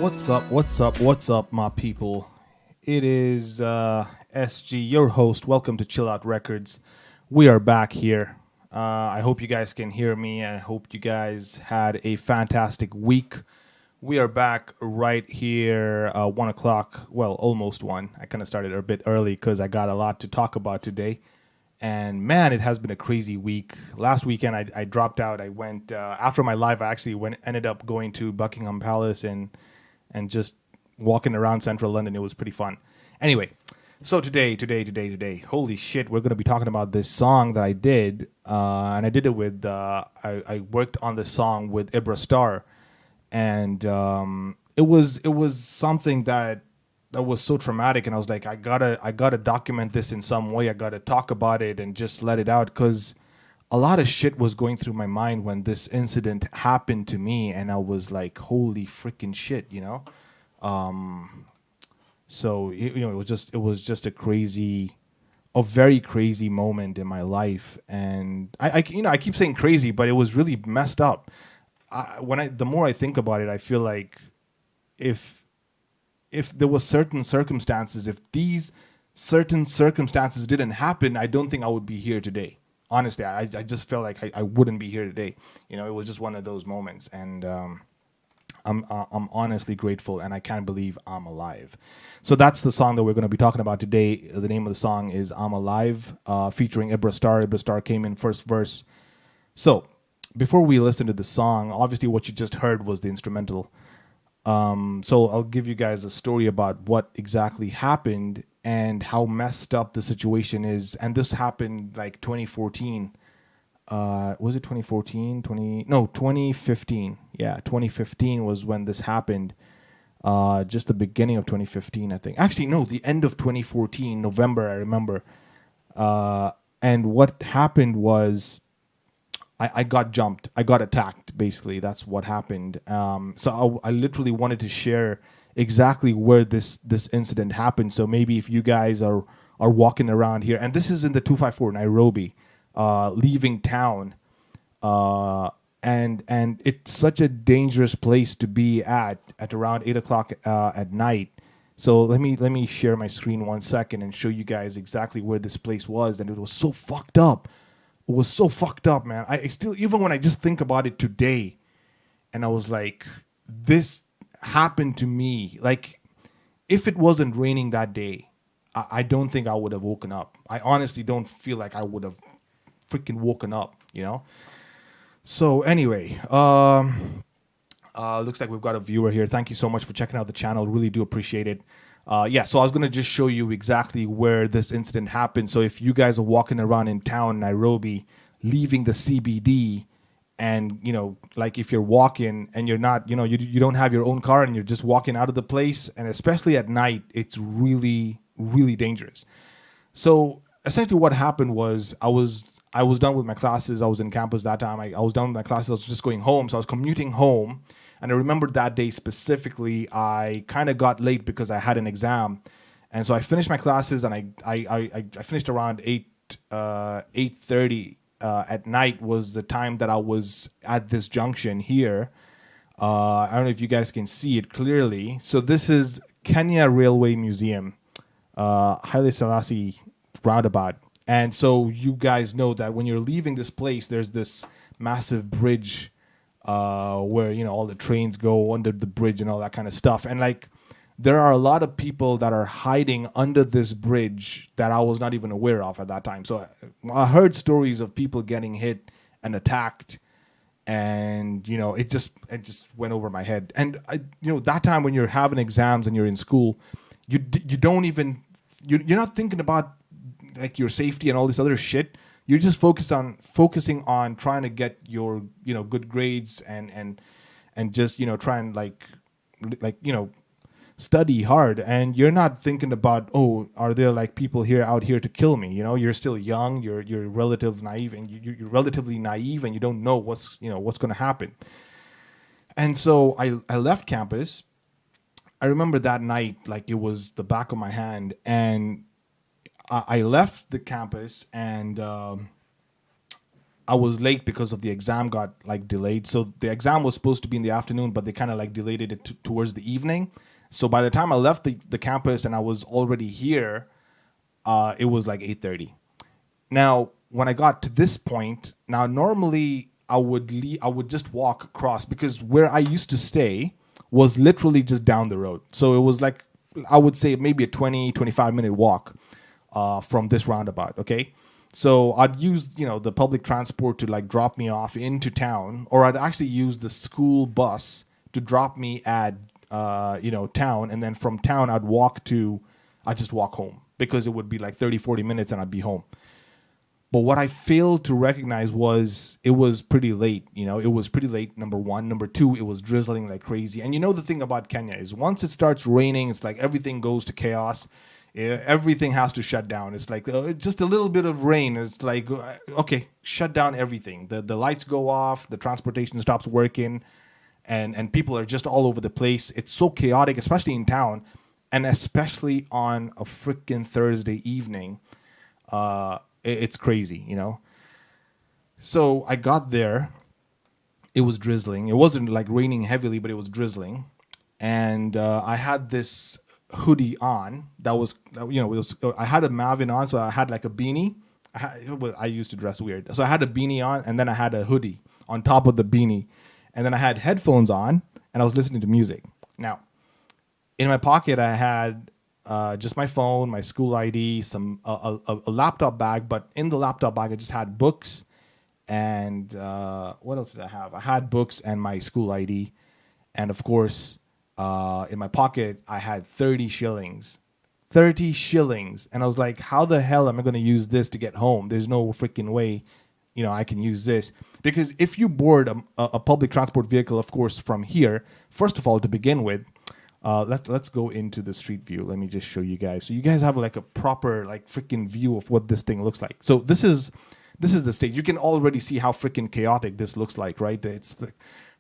What's up? What's up? What's up, my people? It is SG, your host. Welcome to Chill Out Records. We are back here. I hope you guys can hear me. I hope you guys had a fantastic week. We are back right here, 1 o'clock. Well, almost 1. I kind of started a bit early because I got a lot to talk about today. And man, it has been a crazy week. Last weekend, I dropped out. I went after my live. I actually ended up going to Buckingham Palace and just walking around central London. It was pretty fun. Anyway, so today, holy shit, we're gonna be talking about this song that I did, and I did it with. I worked on this song with Ibra Star, and it was something that was so traumatic, and I was like, I gotta document this in some way. I gotta talk about it and just let it out because a lot of shit was going through my mind when this incident happened to me, and I was like, holy freaking shit. So it was just a very crazy moment in my life, and I keep saying crazy, but it was really messed up. The more I think about it, I feel like if there was certain circumstances, if these certain circumstances didn't happen, I don't think I would be here today. Honestly, I just felt like I wouldn't be here today. It was just one of those moments, and I'm honestly grateful, and I can't believe I'm alive. So that's the song that we're going to be talking about today. The name of the song is "I'm Alive," featuring Ibra Star. Ibra Star came in first verse. So before we listen to the song, obviously what you just heard was the instrumental. So I'll give you guys a story about what exactly happened and how messed up the situation is. And this happened like 2014. Was it 2014? 2015. Yeah, 2015 was when this happened. Just the beginning of 2015, I think. Actually, no, the end of 2014, November, I remember. And what happened was I got jumped. I got attacked, basically. That's what happened. So I literally wanted to share exactly where this incident happened. So maybe if you guys are walking around here, and this is in the 254 Nairobi, leaving town, and it's such a dangerous place to be at around 8 o'clock at night. So let me share my screen 1 second and show you guys exactly where this place was, and it was so fucked up. It was so fucked up, man. I still, even when I just think about it today, and I was like, this happened to me. Like, if it wasn't raining that day, I don't think I would have woken up. I honestly don't feel like I would have freaking woken up. So anyway, looks like we've got a viewer here. Thank you so much for checking out the channel. Really do appreciate it. So I was going to just show you exactly where this incident happened. So if you guys are walking around in town, Nairobi, leaving the CBD, and, like if you're walking and you're not, you don't have your own car and you're just walking out of the place, and especially at night, it's really, really dangerous. So essentially what happened was I was done with my classes. I was in campus that time. I was done with my classes. I was just going home. So I was commuting home. And I remember that day specifically, I kind of got late because I had an exam. And so I finished my classes, and I finished around 8:30 at night was the time that I was at this junction here. I don't know if you guys can see it clearly. So this is Kenya Railway Museum, Haile Selassie roundabout. And so you guys know that when you're leaving this place, there's this massive bridge where all the trains go under the bridge and all that kind of stuff. And like, there are a lot of people that are hiding under this bridge that I was not even aware of at that time. So I heard stories of people getting hit and attacked, and it just went over my head. And that time when you're having exams and you're in school, you don't even you're not thinking about like your safety and all this other shit. You're just focusing on trying to get your good grades and just try and like study hard, and you're not thinking about, oh, are there like people out here to kill me? You're still young, you're relatively naive, and you're relatively naive, and you don't know what's going to happen. And so I left campus. I remember that night like it was the back of my hand, and I left the campus, and I was late because of the exam got like delayed. So the exam was supposed to be in the afternoon, but they kind of like delayed it towards the evening. So by the time I left the campus and I was already here, it was like 8:30. Now, when I got to this point, now normally I would just walk across because where I used to stay was literally just down the road. So it was like I would say maybe a 20-25 minute walk from this roundabout, okay? So I'd use, the public transport to like drop me off into town, or I'd actually use the school bus to drop me at town, and then from town I'd just walk home because it would be like 30-40 minutes and I'd be home. But what I failed to recognize was it was pretty late. It was pretty late, number one. Number two, it was drizzling like crazy. And the thing about Kenya is once it starts raining, it's like everything goes to chaos. Everything has to shut down. It's like just a little bit of rain. It's like, okay, shut down everything. The lights go off, the transportation stops working, and people are just all over the place. It's so chaotic, especially in town, and especially on a freaking Thursday evening. It's crazy. So I got there. It was drizzling. It wasn't like raining heavily, but it was drizzling. And I had this hoodie on that was, I had a Maven on, so I had like a beanie. I used to dress weird. So I had a beanie on, and then I had a hoodie on top of the beanie. And then I had headphones on, and I was listening to music. Now, in my pocket, I had just my phone, my school ID, a laptop bag. But in the laptop bag, I just had books and what else did I have? I had books and my school ID, and of course, in my pocket, I had 30 shillings. 30 shillings, and I was like, "How the hell am I going to use this to get home? There's no freaking way, I can use this." Because if you board a public transport vehicle, of course, from here, first of all, to begin with. Let's go into the street view. Let me just show you guys. So you guys have like a proper like freaking view of what this thing looks like. So this is the stage. You can already see how freaking chaotic this looks like, right? It's the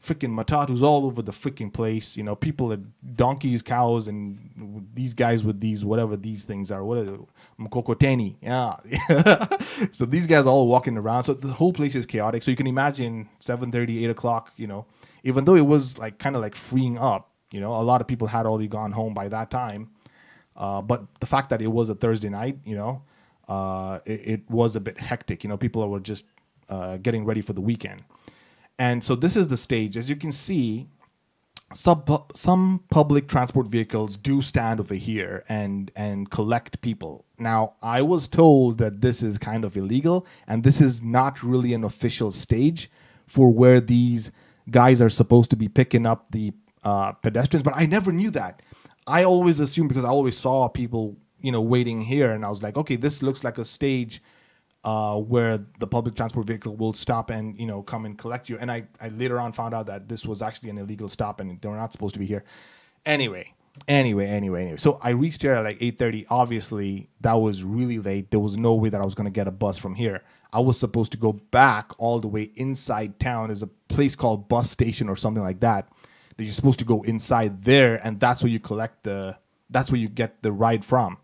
freaking matatus all over the freaking place. People at donkeys, cows, and these guys with these whatever these things are. What are they? Mkokoteni. Yeah. So these guys all walking around. So the whole place is chaotic. So you can imagine 7:30, 8 o'clock. Even though it was like kind of like freeing up. A lot of people had already gone home by that time. But the fact that it was a Thursday night, it was a bit hectic. People were just getting ready for the weekend. And so this is the stage. As you can see, some public transport vehicles do stand over here and collect people. Now, I was told that this is kind of illegal, and this is not really an official stage for where these guys are supposed to be picking up the pedestrians, but I never knew that. I always assumed because I always saw people, waiting here, and I was like, okay, this looks like a stage where the public transport vehicle will stop and come and collect you. And I later on found out that this was actually an illegal stop and they were not supposed to be here. Anyway. So I reached here at like 8:30. Obviously, that was really late. There was no way that I was going to get a bus from here. I was supposed to go back all the way inside town. There's a place called bus station or something like that. That you're supposed to go inside there, and that's where you that's where you get the ride from.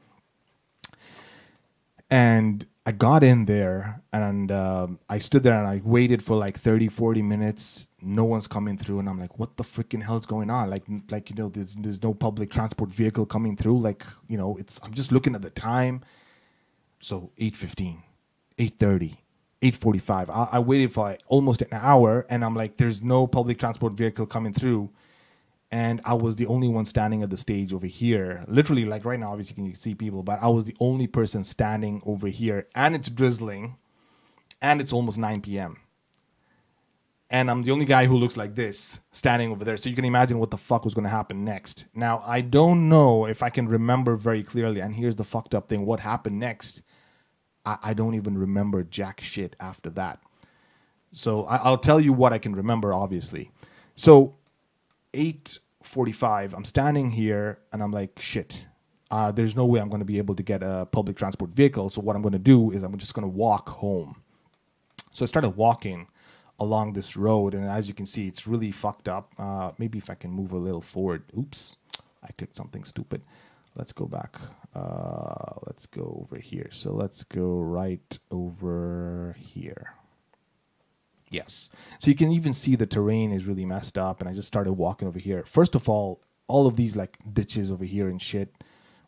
And I got in there, and I stood there and I waited for like 30-40 minutes. No one's coming through, and I'm like, what the freaking hell is going on? Like there's no public transport vehicle coming through. Like, I'm just looking at the time. So 8:15, 8:30. 8:45. I waited for like almost an hour, and I'm like, there's no public transport vehicle coming through. And I was the only one standing at the stage over here. Literally, like right now, obviously you can see people, but I was the only person standing over here. And it's drizzling, and it's almost 9 p.m. And I'm the only guy who looks like this, standing over there. So you can imagine what the fuck was going to happen next. Now, I don't know if I can remember very clearly. And here's the fucked up thing. What happened next? I don't even remember jack shit after that. So I'll tell you what I can remember, obviously. So 8:45, I'm standing here and I'm like, shit, there's no way I'm going to be able to get a public transport vehicle. So what I'm going to do is I'm just going to walk home. So I started walking along this road, and as you can see, it's really fucked up. Maybe if I can move a little forward. Oops, I clicked something stupid. Let's go back. Let's go over here. So let's go right over here. Yes. So you can even see the terrain is really messed up. And I just started walking over here. First of all of these like ditches over here and shit,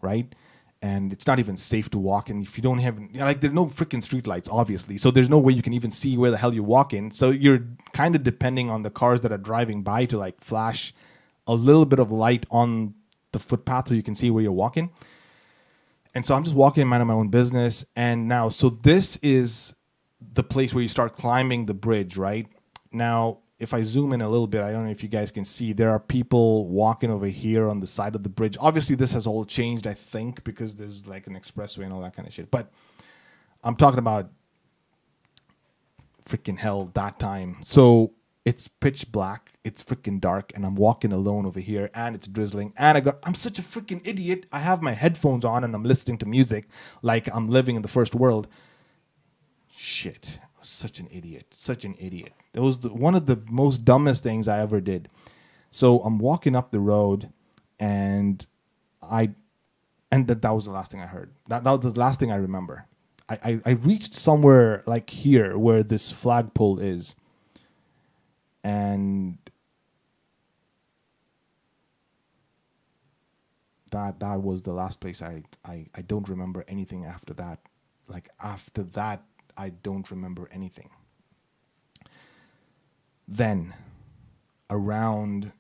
right? And it's not even safe to walk. And if you don't have, like, there's no freaking street lights, obviously. So there's no way you can even see where the hell you're walking. So you're kind of depending on the cars that are driving by to like flash a little bit of light on the footpath so you can see where you're walking. And so I'm just walking, minding my own business. And now, so this is the place where you start climbing the bridge, right? Now, if I zoom in a little bit, I don't know if you guys can see, there are people walking over here on the side of the bridge. Obviously, this has all changed, I think, because there's like an expressway and all that kind of shit. But I'm talking about freaking hell that time. So it's pitch black, it's freaking dark, and I'm walking alone over here, and it's drizzling, and I'm such a freaking idiot. I have my headphones on and I'm listening to music like I'm living in the first world. Shit, such an idiot, such an idiot. It was one of the most dumbest things I ever did. So I'm walking up the road, and that was the last thing I heard. That was the last thing I remember. I reached somewhere like here where this flagpole is, and that was the last place. I don't remember anything after that. Like after that, I don't remember anything. Then around,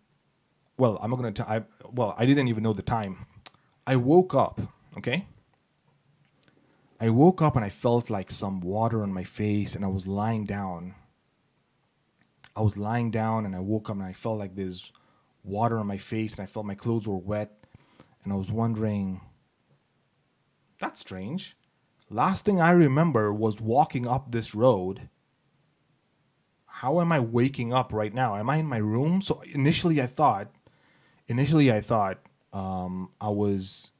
well, I'm not going to I didn't even know the time. I woke up, okay? I woke up and I felt like some water on my face, and I was lying down. And I woke up and I felt like there's water on my face, and I felt my clothes were wet, and I was wondering, that's strange. Last thing I remember was walking up this road. How am I waking up right now? Am I in my room? So initially I thought I was.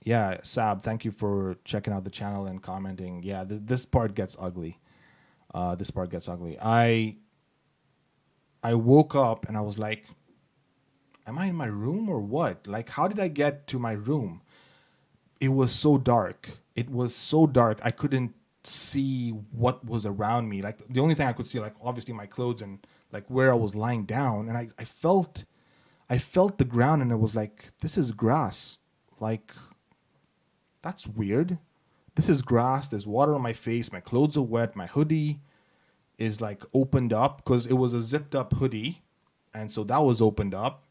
Yeah, Sab, thank you for checking out the channel and commenting. Yeah, this part gets ugly. This part gets ugly. I woke up and I was like, am I in my room or what? Like, how did I get to my room? It was so dark. I couldn't see what was around me. Like, the only thing I could see, like, obviously my clothes and like where I was lying down. And I felt the ground, and it was like, this is grass. Like, that's weird. This is grass. There's water on my face. My clothes are wet. My hoodie is like opened up because it was a zipped up hoodie. And so that was opened up.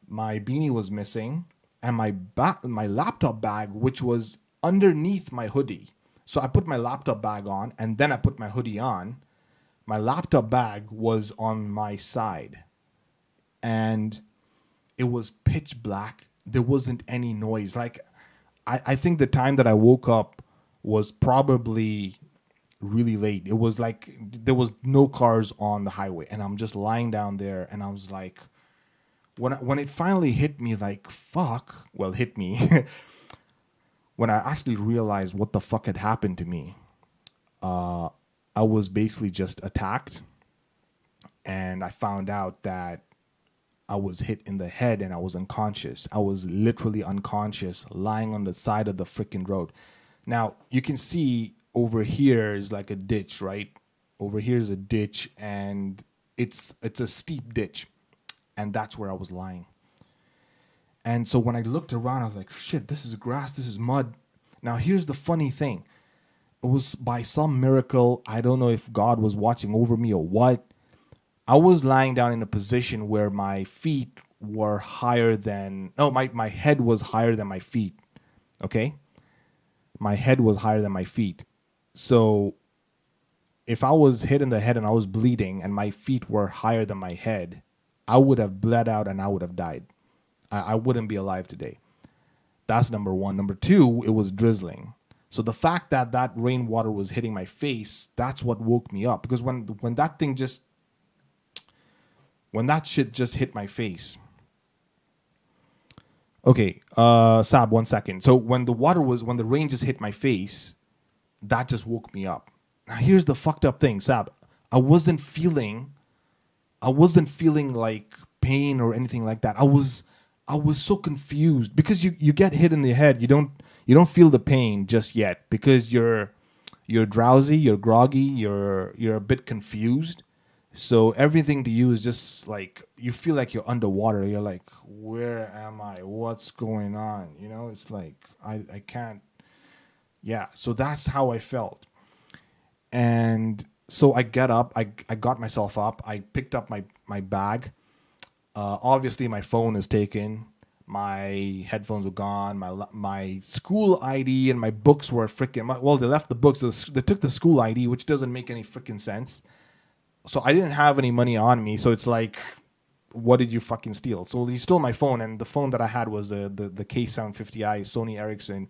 My beanie was missing. And my laptop bag, which was underneath my hoodie. So I put my laptop bag on, and then I put my hoodie on. My laptop bag was on my side. And it was pitch black. There wasn't any noise. Like, I think the time that I woke up was probably really late. It was like there was no cars on the highway, and I'm just lying down there, and I was like, when it finally hit me, like, fuck, well, hit me, when I actually realized what the fuck had happened to me, I was basically just attacked, and I found out that I was hit in the head and I was unconscious. I was literally unconscious, lying on the side of the freaking road. Now, you can see over here is like a ditch, right? Over here is a ditch, and it's a steep ditch. And that's where I was lying. And so when I looked around, I was like, shit, this is grass, this is mud. Now, here's the funny thing. It was by some miracle, I don't know if God was watching over me or what, I was lying down in a position where my feet were higher than, no, my head was higher than my feet, okay? My head was higher than my feet. So if I was hit in the head and I was bleeding and my feet were higher than my head, I would have bled out and I would have died. I wouldn't be alive today. That's number one. Number two, it was drizzling. So the fact that that rainwater was hitting my face, that's what woke me up. Because when that shit just hit my face. Okay, Sab, 1 second. So when the rain just hit my face, that just woke me up. Now here's the fucked up thing, Sab. I wasn't feeling like pain or anything like that. I was so confused because you get hit in the head. You don't feel the pain just yet because you're you're drowsy, you're groggy, you're a bit confused. So everything to you is just like you feel like you're underwater. You're like, where am I? What's going on? You know, it's like I can't. Yeah, so that's how I felt. And so I get up, I got myself up, I picked up my bag. Obviously, my phone is taken. My headphones were gone. My school ID and my books were freaking. Well, they left the books. They took the school ID, which doesn't make any freaking sense. So I didn't have any money on me. So it's like, what did you fucking steal? So you stole my phone, and the phone that I had was the K750i Sony Ericsson.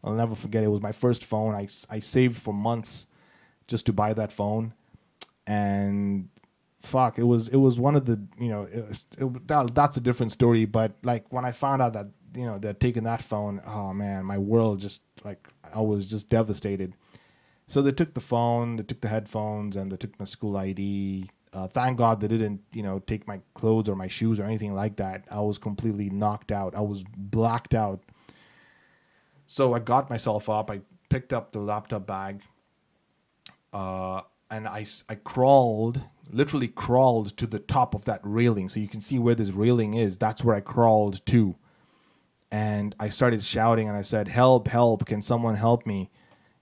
I'll never forget. It was my first phone. I saved for months just to buy that phone, and fuck, it was one of the that's a different story. But like when I found out that they're taking that phone, oh man, my world just like I was just devastated. So they took the phone, they took the headphones, and they took my school ID. Thank God they didn't take my clothes or my shoes or anything like that. I was completely knocked out. I was blacked out. So I got myself up. I picked up the laptop bag, and I crawled, literally crawled to the top of that railing. So you can see where this railing is. That's where I crawled to. And I started shouting and I said, help, help, can someone help me?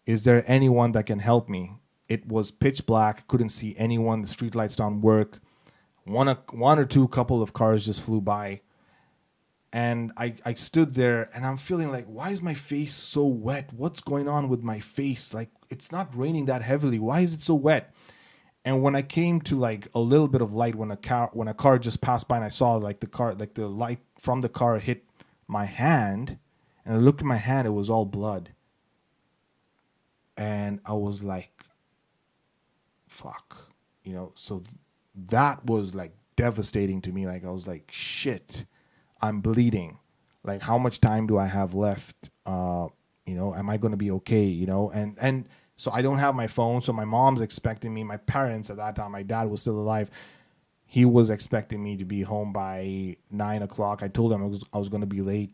Is there anyone that can help me? It was pitch black, couldn't see anyone, the streetlights don't work. One or two couple of cars just flew by. And I stood there and I'm feeling like, why is my face so wet? What's going on with my face? Like, it's not raining that heavily. Why is it so wet? And when I came to like a little bit of light, when a car just passed by and I saw like the light from the car hit my hand, and I looked at my hand, it was all blood. And I was like, fuck, so that was like devastating to me. Like, I was like, shit, I'm bleeding. Like, how much time do I have left? Am I going to be okay? And so I don't have my phone. So my mom's expecting me. My parents at that time, my dad was still alive. He was expecting me to be home by 9 o'clock. I told him I was going to be late.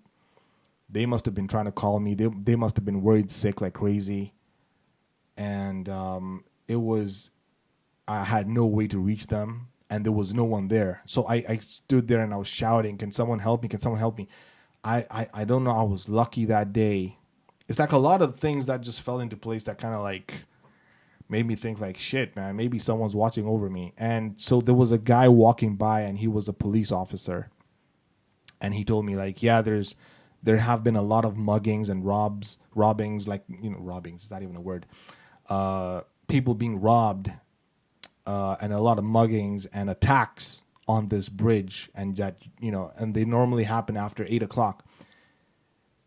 They must have been trying to call me. They must have been worried sick like crazy. And it was, I had no way to reach them, and there was no one there. So I stood there and I was shouting, can someone help me? Can someone help me? I don't know. I was lucky that day. It's like a lot of things that just fell into place that kind of like made me think like, shit, man, maybe someone's watching over me. And so there was a guy walking by and he was a police officer. And he told me like, yeah, there have been a lot of muggings and robbings, like, robbings is not even a word. People being robbed, and a lot of muggings and attacks on this bridge, and that and they normally happen after 8 o'clock.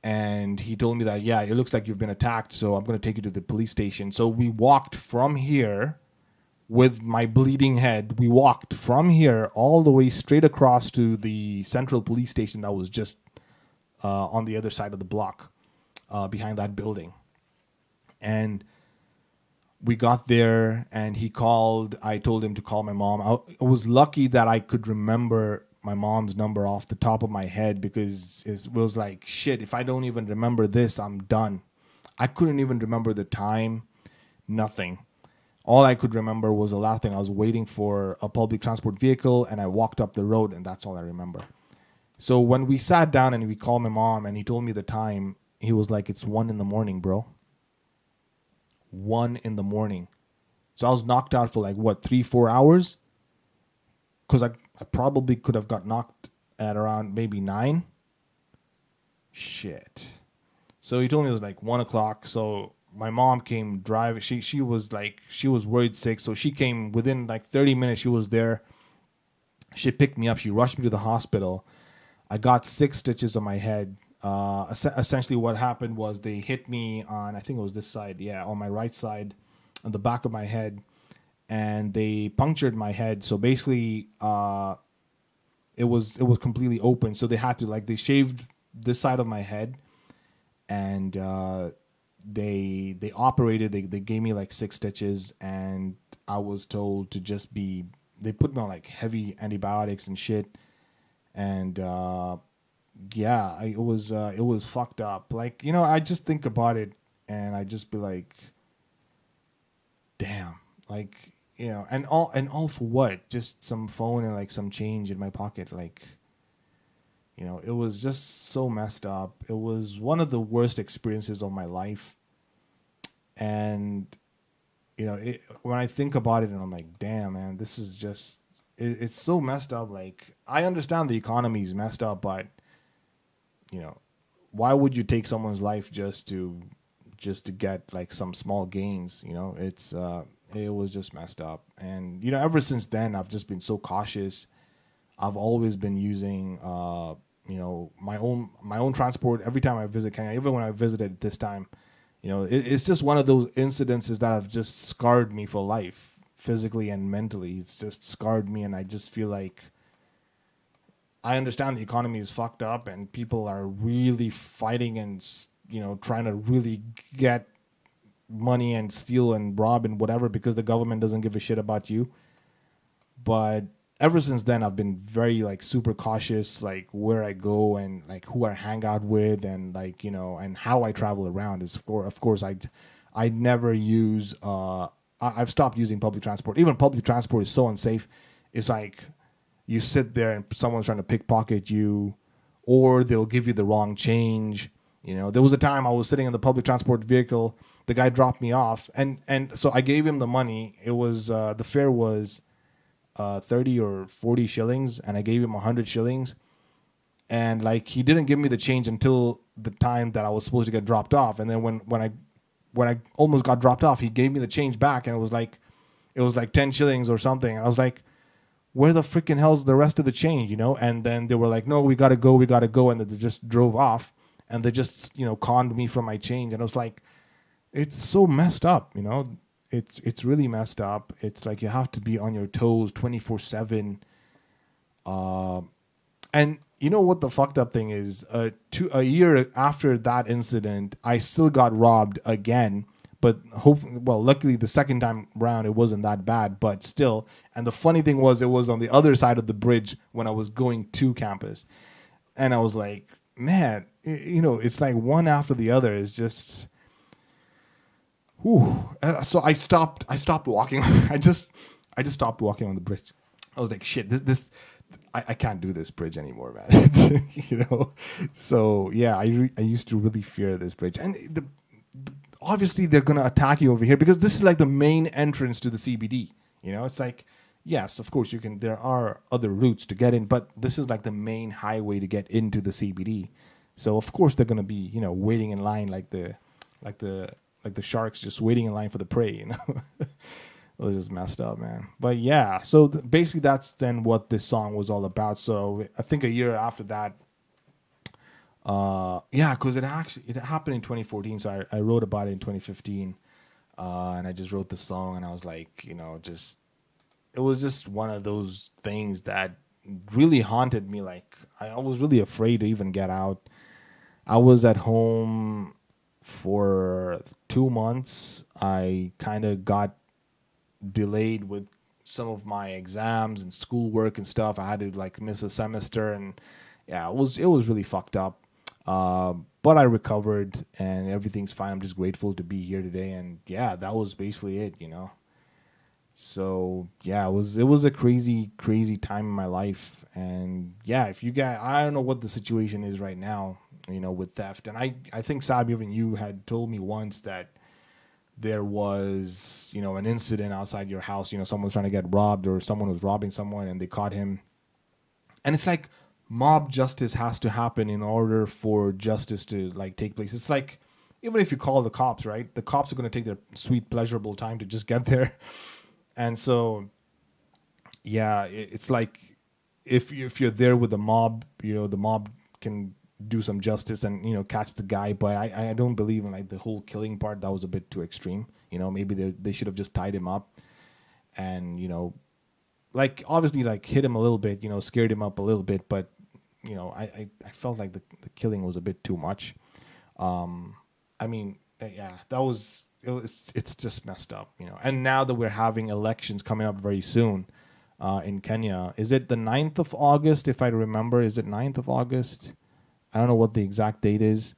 And he told me that, yeah, it looks like you've been attacked, so I'm going to take you to the police station. So we walked from here with my bleeding head. We walked from here all the way straight across to the central police station that was just on the other side of the block, behind that building. And we got there and he called. I told him to call my mom. I was lucky that I could remember my mom's number off the top of my head, because it was like, shit, if I don't even remember this, I'm done. I couldn't even remember the time, nothing. All I could remember was the last thing. I was waiting for a public transport vehicle and I walked up the road, and that's all I remember. So when we sat down and we called my mom and he told me the time, he was like, it's 1 a.m, bro. 1 a.m. So I was knocked out for like what, 3-4 hours? Because I probably could have got knocked at around maybe 9. Shit. So he told me it was like 1 o'clock. So my mom came driving. She was like, she was worried sick. So she came within like 30 minutes. She was there. She picked me up. She rushed me to the hospital. I got 6 stitches on my head. Essentially what happened was they hit me on, I think it was this side. Yeah, on my right side, on the back of my head. And they punctured my head. So basically, it was completely open. So they had to, like, they shaved this side of my head, and they operated. They gave me like 6 stitches, and I was told to just be. They put me on like heavy antibiotics and shit, and yeah, it was fucked up. Like, I just think about it, and I just be like, damn, like, and all for what? Just some phone and like some change in my pocket. Like, it was just so messed up. It was one of the worst experiences of my life. And when I think about it, and I'm like, damn, man, this is just it's so messed up. Like, I understand the economy is messed up, but you know, why would you take someone's life just to get like some small gains? It was just messed up. And ever since then, I've just been so cautious. I've always been using my own transport every time I visit Kenya. Even when I visited this time, it's just one of those incidences that have just scarred me for life, physically and mentally. It's just scarred me, and I just feel like I understand the economy is fucked up, and people are really fighting and trying to really get money and steal and rob and whatever because the government doesn't give a shit about you. But ever since then, I've been very like super cautious, like where I go and like who I hang out with, and like and how I travel around. Of course, I never use. I've stopped using public transport. Even public transport is so unsafe. It's like you sit there and someone's trying to pickpocket you, or they'll give you the wrong change. There was a time I was sitting in the public transport vehicle. The guy dropped me off, and so I gave him the money. It was the fare was 30 or 40 shillings, and I gave him 100 shillings. And like he didn't give me the change until the time that I was supposed to get dropped off. And then when I almost got dropped off, he gave me the change back, and it was like 10 shillings or something. And I was like, where the freaking hell's the rest of the change, And then they were like, no, we gotta go, and they just drove off, and they just conned me for my change. And I was like, it's so messed up, it's really messed up. It's like you have to be on your toes 24/7. And you know what the fucked up thing is? A year after that incident, I still got robbed again. But luckily the second time round it wasn't that bad, but still. And the funny thing was, it was on the other side of the bridge when I was going to campus, and I was like, man, it's like one after the other. It's just, whew. So I stopped. Walking. I just stopped walking on the bridge. I was like, shit, this I can't do this bridge anymore, man. So yeah, I used to really fear this bridge, and obviously they're gonna attack you over here because this is like the main entrance to the CBD. It's like, yes, of course you can. There are other routes to get in, but this is like the main highway to get into the CBD. So of course they're gonna be waiting in line like the sharks just waiting in line for the prey. It was just messed up, man. But yeah, so basically that's then what this song was all about. So I think a year after that, yeah, because it happened in 2014. So I wrote about it in 2015, and I just wrote the song, and I was like, just it was just one of those things that really haunted me. Like I was really afraid to even get out. I was at home for 2 months. I kind of got delayed with some of my exams and schoolwork and stuff. I had to like miss a semester, and yeah, it was really fucked up. But I recovered and everything's fine. I'm just grateful to be here today, and yeah, that was basically it. So yeah, it was a crazy time in my life, and yeah, if you guys, I don't know what the situation is right now, with theft, and I think Sabi, even you had told me once that there was, an incident outside your house. Someone was trying to get robbed, or someone was robbing someone, and they caught him. And it's like mob justice has to happen in order for justice to like take place. It's like even if you call the cops, right? The cops are going to take their sweet, pleasurable time to just get there. And so, yeah, it's like if you're there with the mob, the mob can do some justice and catch the guy. But I don't believe in like the whole killing part. That was a bit too extreme. Maybe they should have just tied him up and like obviously like hit him a little bit, scared him up a little bit. But I felt like the killing was a bit too much. I mean, yeah, it's just messed up. And now that we're having elections coming up very soon in Kenya, is it the 9th of August? If I remember, is it 9th of August? I don't know what the exact date is.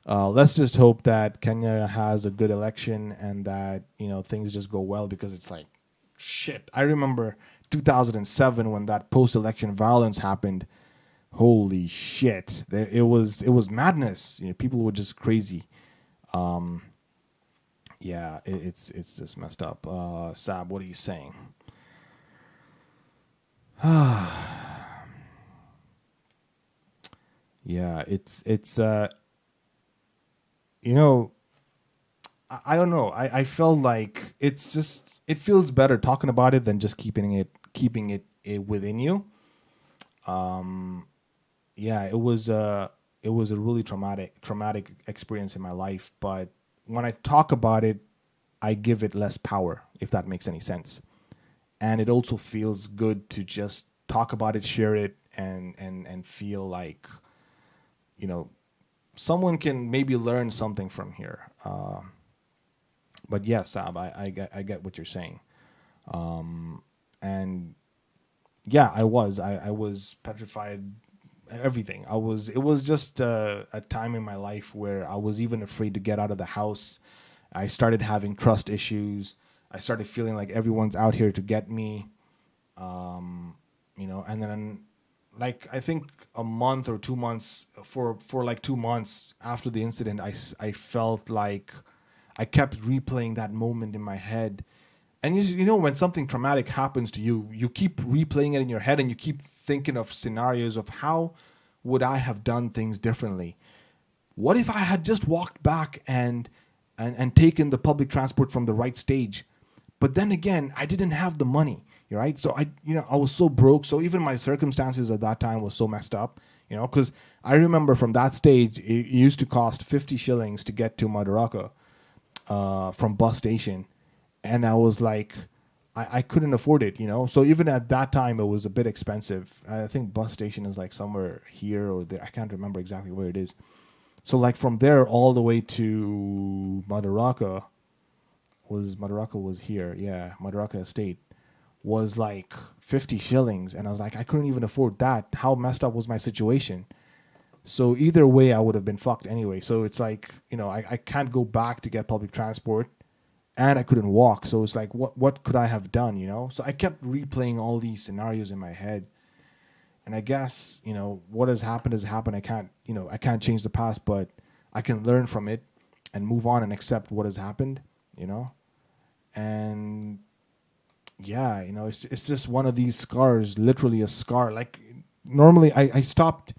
Let's just hope that Kenya has a good election and that things just go well, because it's like shit. I remember 2007 when that post-election violence happened. Holy shit! It was madness. People were just crazy. Yeah, it's just messed up. Sab, what are you saying? Yeah, it's you know I don't know. I felt like it feels better talking about it than just keeping it within you. Yeah, it was a really traumatic experience in my life, but when I talk about it, I give it less power, if that makes any sense. And it also feels good to just talk about it, share it, and feel like you know someone can maybe learn something from here. But yes, Sab, I get what you're saying. And yeah, I was petrified. Everything. It was just a time in my life where I was even afraid to get out of the house. I started having trust issues. I started feeling like everyone's out here to get me. And then like I think a month or 2 months, for like 2 months after the incident, I felt like I kept replaying that moment in my head. And when something traumatic happens to you, you keep replaying it in your head, and you keep thinking of scenarios of how would I have done things differently. What if I had just walked back and taken the public transport from the right stage? But then again, I didn't have the money, right? So I was so broke. So even my circumstances at that time was so messed up, because I remember from that stage, it used to cost 50 shillings to get to Madaraka from bus station. And I was like, I couldn't afford it, So even at that time, it was a bit expensive. I think bus station is like somewhere here or there. I can't remember exactly where it is. So like from there all the way to Madaraka was here. Yeah, Madaraka Estate was like 50 shillings. And I was like, I couldn't even afford that. How messed up was my situation? So either way, I would have been fucked anyway. So it's like, I can't go back to get public transport. And I couldn't walk, so it's like, what could I have done, So I kept replaying all these scenarios in my head, and I guess what has happened has happened. I can't change the past, but I can learn from it and move on and accept what has happened, And yeah, it's just one of these scars, literally a scar. Like normally, I stopped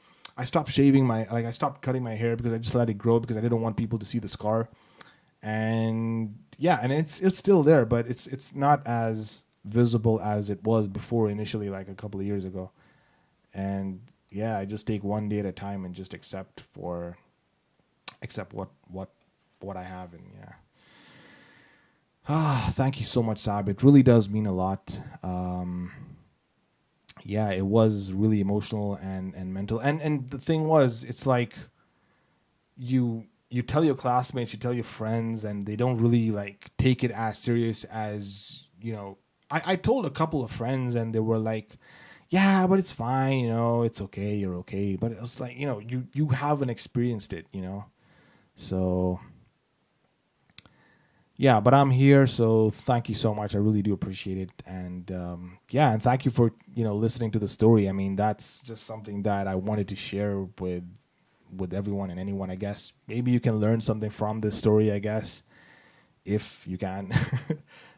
shaving I stopped cutting my hair because I just let it grow because I didn't want people to see the scar. And yeah, and it's still there, but it's not as visible as it was before initially, like a couple of years ago. And yeah, I just take one day at a time and just accept what I have. And yeah, thank you so much, Sab. It really does mean a lot. Yeah, it was really emotional and mental. And the thing was, it's like you tell your classmates, you tell your friends, and they don't really like take it as serious as, I told a couple of friends and they were like, yeah, but it's fine, it's okay, you're okay. But it was like, you haven't experienced it, So yeah, but I'm here, so thank you so much. I really do appreciate it. And yeah, and thank you for, listening to the story. I mean, that's just something that I wanted to share with everyone and anyone, I guess. Maybe you can learn something from this story, I guess, if you can.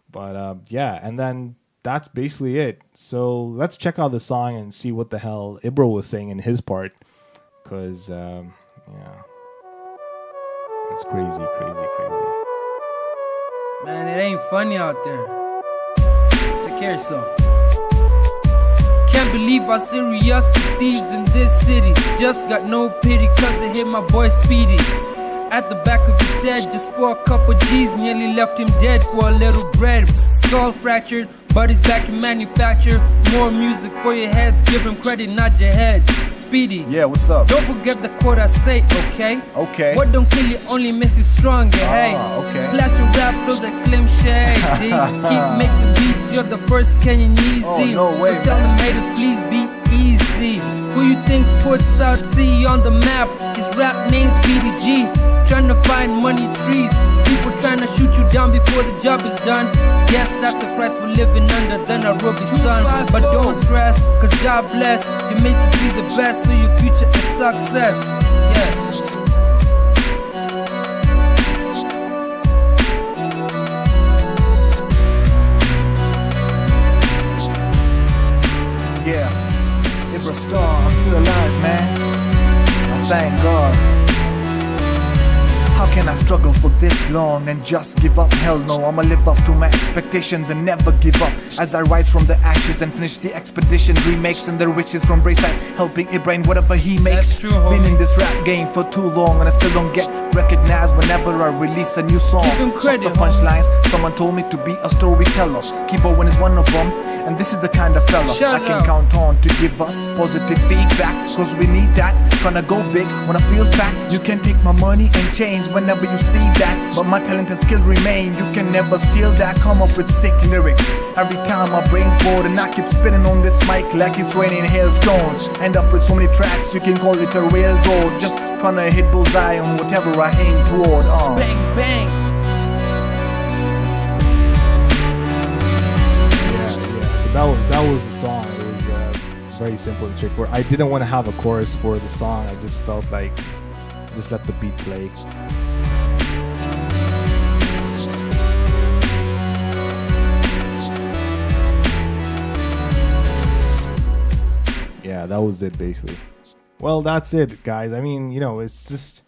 But yeah, and then that's basically it. So let's check out the song and see what the hell Ibro was saying in his part, because yeah, it's crazy. Man, it ain't funny out there. Take care of yourself. Can't believe how serious the thieves in this city. Just got no pity cause it hit my boy Speedy at the back of his head just for a couple G's. Nearly left him dead for a little bread. Skull fractured, but he's back in manufacture. More music for your heads, give him credit, not your heads. Speedy, yeah, what's up? Don't forget the quote I say, okay? Okay. What don't kill you only makes you stronger, hey? Okay. Blast your rap flows like Slim Shady. Keep making beats, you're the first Kenyan easy. Oh, no way, so tell them haters, please be easy. Who you think puts out C on the map? His rap name Speedy G. trying to find money trees. People trying to shoot you down before the job is done. Yes, that's the price for living under the Nairobi sun. But don't stress, cause God bless. You're meant to be the best, so your future is success. Yeah. Yeah, Ibra Star, I'm still alive, man. I thank God. How can I struggle for this long and just give up? Hell no, I'ma live up to my expectations and never give up. As I rise from the ashes and finish the expedition, remakes and the riches from Brayside, helping Ibrahim whatever he makes. That's true, homie. Been in this rap game for too long and I still don't get recognized whenever I release a new song. Give him credit, Fuck the punchlines, someone told me to be a storyteller. Keep Owen is one of them, and this is the kind of fella Shut I can up. count on to give us positive feedback, cause we need that. Tryna go big when I feel fat. You can take my money and change whenever you see that, but my talent and skill remain. You can never steal that. Come up with sick lyrics every time my brain's bored, and I keep spinning on this mic like it's raining hailstones. End up with so many tracks, you can call it a railroad. Just tryna hit bullseye on whatever I aim toward. Bang, bang. So that was the song. It was very simple and straightforward. I didn't want to have a chorus for the song. I just felt like just let the beat play. Yeah, that was it basically. Well, that's it, guys. I mean, it's just,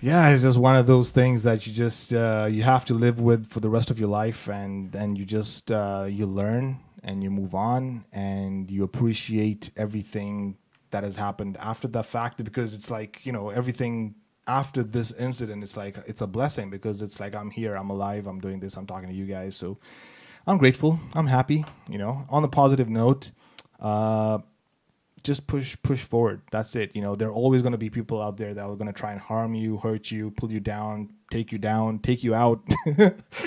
yeah, it's just one of those things that you just you have to live with for the rest of your life, and you just you learn and you move on and you appreciate everything that has happened after the fact, because it's like, everything after this incident, it's like it's a blessing, because it's like I'm here, I'm alive, I'm doing this, I'm talking to you guys, so I'm grateful, I'm happy. On the positive note, just push forward. That's it. There are always going to be people out there that are going to try and harm you, hurt you, pull you down, take you out.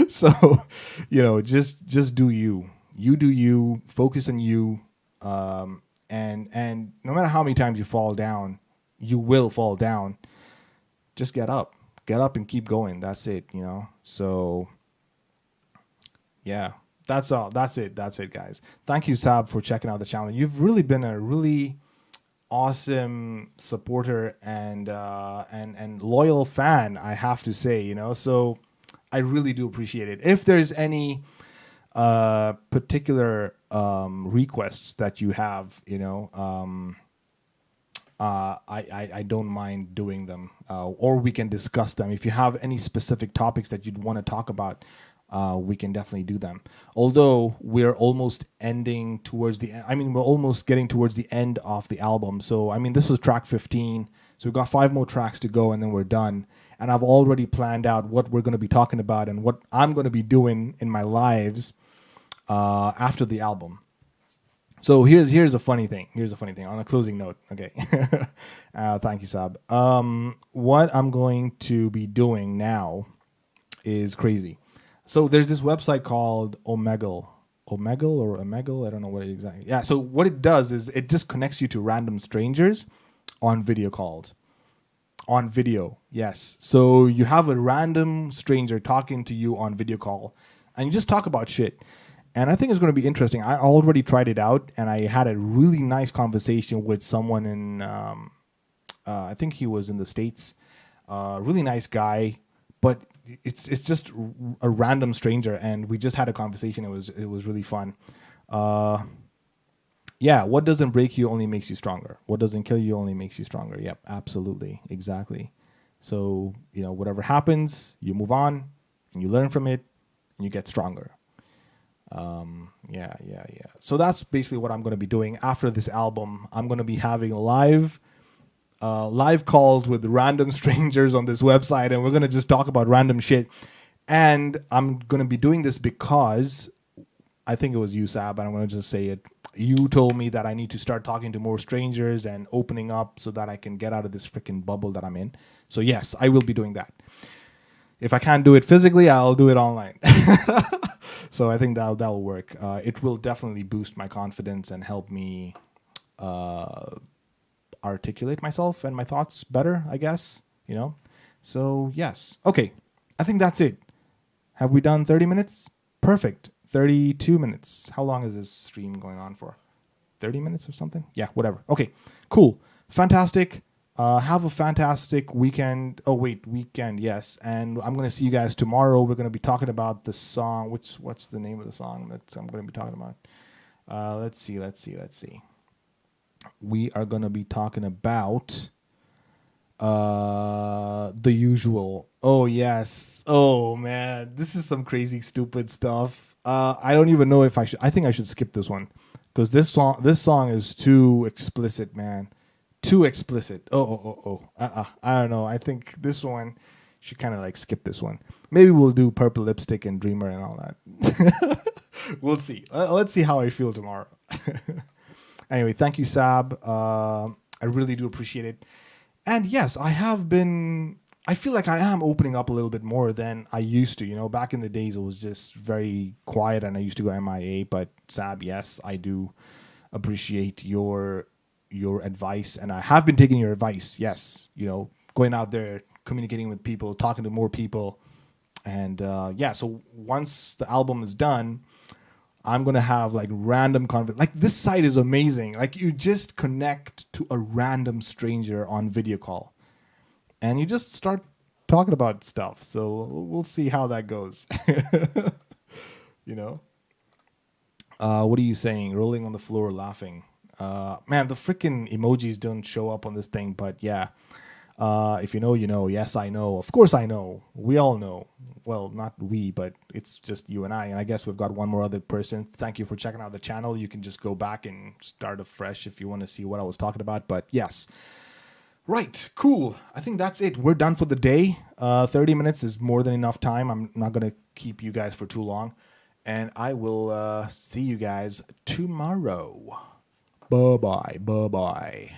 So, just do you. You do you. Focus on you. And no matter how many times you fall down, you will fall down. Just get up and keep going. That's it. So, yeah. That's all. That's it, guys. Thank you, Sab, for checking out the channel. You've really been a really awesome supporter and loyal fan, I have to say. So I really do appreciate it. If there's any particular requests that you have, I don't mind doing them, or we can discuss them. If you have any specific topics that you'd want to talk about, we can definitely do them. Although we're almost ending towards the end. We're almost getting towards the end of the album. So, this was track 15. So we've got 5 more tracks to go and then we're done. And I've already planned out what we're going to be talking about and what I'm going to be doing in my lives after the album. So here's a funny thing. On a closing note. Okay. Thank you, Sab. What I'm going to be doing now is crazy. So there's this website called Omegle, I don't know what it exactly. Yeah. So what it does is it just connects you to random strangers on video calls. On video, yes. So you have a random stranger talking to you on video call, and you just talk about shit. And I think it's going to be interesting. I already tried it out, and I had a really nice conversation with someone in, I think he was in the States. Really nice guy, but it's just a random stranger, and we just had a conversation. It was really fun. Yeah, what doesn't break you only makes you stronger. What doesn't kill you only makes you stronger. Yep, absolutely, exactly. So whatever happens, you move on, and you learn from it, and you get stronger. Yeah. So that's basically what I'm going to be doing after this album. I'm going to be having live calls with random strangers on this website, and we're going to just talk about random shit. And I'm going to be doing this because I think it was you, Sab, and I'm going to just say it. You told me that I need to start talking to more strangers and opening up so that I can get out of this freaking bubble that I'm in. So yes, I will be doing that. If I can't do it physically, I'll do it online. So I think that'll work. It will definitely boost my confidence and help me articulate myself and my thoughts better, I guess. So yes, okay. I think that's it. Have we done 30 minutes? Perfect. 32 minutes. How long is this stream going on for? 30 minutes or something? Yeah, whatever. Okay, cool. Fantastic. Have a fantastic weekend. Oh, wait, weekend, yes. And I'm going to see you guys tomorrow. We're going to be talking about the song. What's the name of the song that I'm going to be talking about? Let's see. We are going to be talking about the usual. Oh, yes. Oh, man. This is some crazy, stupid stuff. I don't even know if I should. I think I should skip this one because this song is too explicit, man. Too explicit. I don't know. I think this one should kind of like skip this one. Maybe we'll do Purple Lipstick and Dreamer and all that. We'll see. Let's see how I feel tomorrow. Anyway, thank you, Sab. I really do appreciate it. And yes, I feel like I am opening up a little bit more than I used to. You know, back in the days, it was just very quiet and I used to go MIA. But Sab, yes, I do appreciate your advice. And I have been taking your advice. Yes, you know, going out there, communicating with people, talking to more people. And yeah, so once the album is done, I'm going to have like random like this site is amazing. Like you just connect to a random stranger on video call and you just start talking about stuff. So we'll see how that goes. You know, what are you saying? Rolling on the floor, laughing. Man, the freaking emojis don't show up on this thing, but yeah. If you know, you know. Yes, I know. Of course I know. We all know. Well, not we, but it's just you and I. And I guess we've got one more other person. Thank you for checking out the channel. You can just go back and start afresh if you want to see what I was talking about. But yes. Right. Cool. I think that's it. We're done for the day. 30 minutes is more than enough time. I'm not going to keep you guys for too long. And I will see you guys tomorrow. Bye-bye. Bye-bye.